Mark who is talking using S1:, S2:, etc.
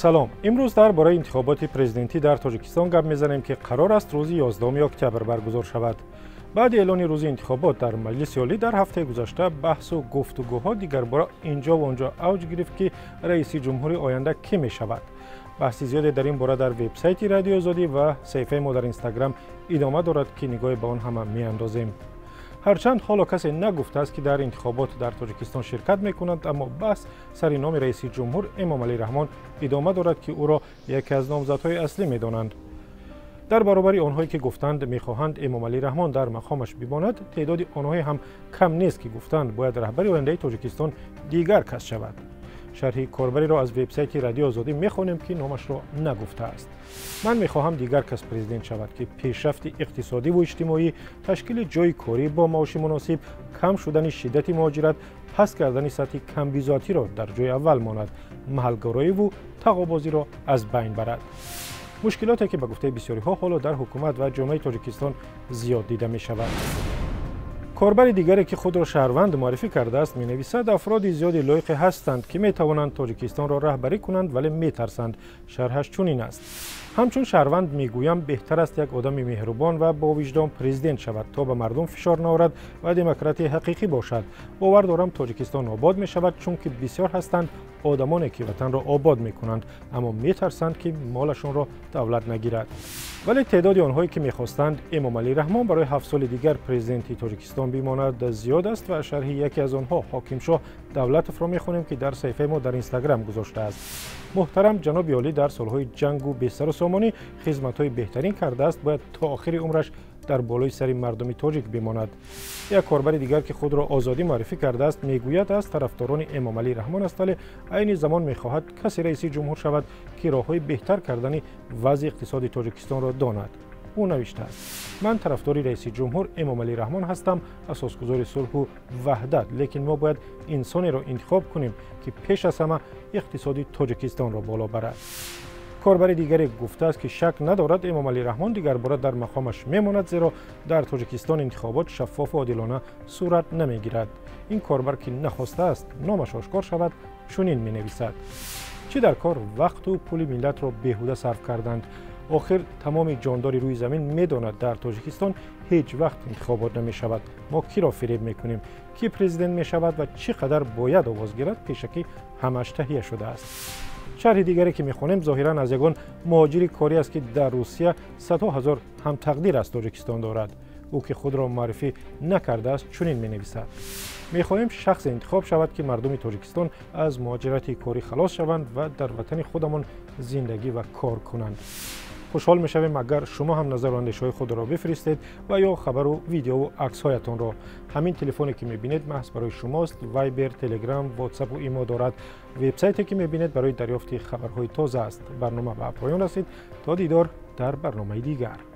S1: سلام. امروز در باره انتخابات президентӣ در تاجیکستان گپ میزنیم که قرار است روز 11 اکتبر برگزار شود. بعد اعلان روز انتخابات در مجلس عالی در هفته گذشته بحث و گفتگوها دیگرباره اینجا و آنجا اوج گرفت که رئیس جمهوری آینده کی میشود. بحث زیاده در این باره در وبسایت رادیوی آزادی و صفحه ما در اینستاگرام ادامه دارد که نگاه به آن هم میاندازیم. هرچند حالا کسی نگفته است که در انتخابات در تاجیکستان شرکت میکنند، اما بحث سر نام رئیس جمهور امام علی رحمان ادامه دارد که او را یکی از نامزدهای اصلی میدانند. در برابر آنهایی که گفتند میخواهند امام علی رحمان در مقامش بماند، تعداد آنها هم کم نیست که گفتند باید رهبر آینده تاجیکستان دیگر کس شود. شرح کاربری را از وبسایت رادیوی آزادی میخوانیم که نامش را نگفته است. من میخواهم دیگر کس پرزیدنت شود که پیشرفت اقتصادی و اجتماعی، تشکیل جای کاری با معاش مناسب، کم شدن شدت مهاجرت، پست کردن سطح کم بیزاتی را در جای اول ماند، محلگرایی و تقابازی را از بین برد. مشکلاتی که به گفته بسیاری ها حالا در حکومت و جامعه تاجیکستان زیاد دیده می شود. کاربر دیگری که خود را شهروند معرفی کرده است می نویسد افراد زیادی لایق هستند که می توانند تاجیکستان را رهبری کنند ولی می ترسند. شرحش چنین است: همچون شهروند می گویم بهتر است یک آدم مهربان و با وجدان پرزیدنت شود تا به مردم فشار نآورد و دموکراتی حقیقی باشد. باور دارم تاجیکستان آباد می شود، چون که بسیار هستند آدمانی که وطن را آباد می کنند اما می ترسند که مالشان را دولت نگیرد. ولی تعداد آنهایی که می‌خواستند امام علی رحمان برای 7 سال دیگر پرزیدنتی تاجیکستان بماند زیاد است و شرح یکی از آنها حاکم شاه دولت‌اف را می‌خوانیم که در صفحه ما در اینستاگرام گذاشته است. محترم جناب عالی در سالهای جنگ و بستر و سامانی خدمت‌های بهترین کرده است، باید تا آخر عمرش در بالای سر مردم تاجیک بماند. یک کاربر دیگر که خود را آزادی معرفی کرده است میگوید از طرفداران امام علی رحمان است، ولی عین زمان میخواهد کسی رئیس جمهور شود که راههای بهتر کردن وضع اقتصادی تاجیکستان را داند. او نوشته است: من طرفدار رئیس جمهور امام علی رحمان هستم، اساسگذار صلح و وحدت، لیکن ما باید انسانی را انتخاب کنیم که پیش از همه اقتصادی تاجیکستان را بالا برد. کاربر دیگری گفته است که شک ندارد امام علی رحمان دیگرباره در مقامش میماند، زیرا در تاجیکستان انتخابات شفاف و عادلانه صورت نمیگیرد. این کاربر که نخواسته است نامش آشکار شود چنین می نویسد: چه در کار وقت و پول ملت را بیهوده صرف کردند. آخر تمام جانداری روی زمین میداند در تاجیکستان هیچ وقت انتخابات نمی شود. ما کی را فریب میکنیم؟ کی پرزیدنت می شود و چقدر باید آواز گیرد پیشکی همش تهیه شده است. شرح دیگری که میخوانیم ظاهرا از یگان مهاجر کاری است که در روسیه صدها هزار هم تقدیر از تاجیکستان دارد. او که خود را معرفی نکرده است چنین می نویسد: میخواهیم شخص انتخاب شود که مردم تاجیکستان از مهاجرت کاری خلاص شوند و در وطن خودمان زندگی و کار کنند. خوشحال میشویم اگر شما هم نظر و اندیشه‌های خود را بفرستید و یا خبر و ویدیو و عکس‌هایتان را. همین تلفنی که میبینید محض برای شماست. وایبر، تلگرام، واتساپ و ایمو دارد. وبسایتی که میبینید برای دریافت خبرهای تازه است. برنامه به پایان رسید. تا دیدار در برنامه دیگر.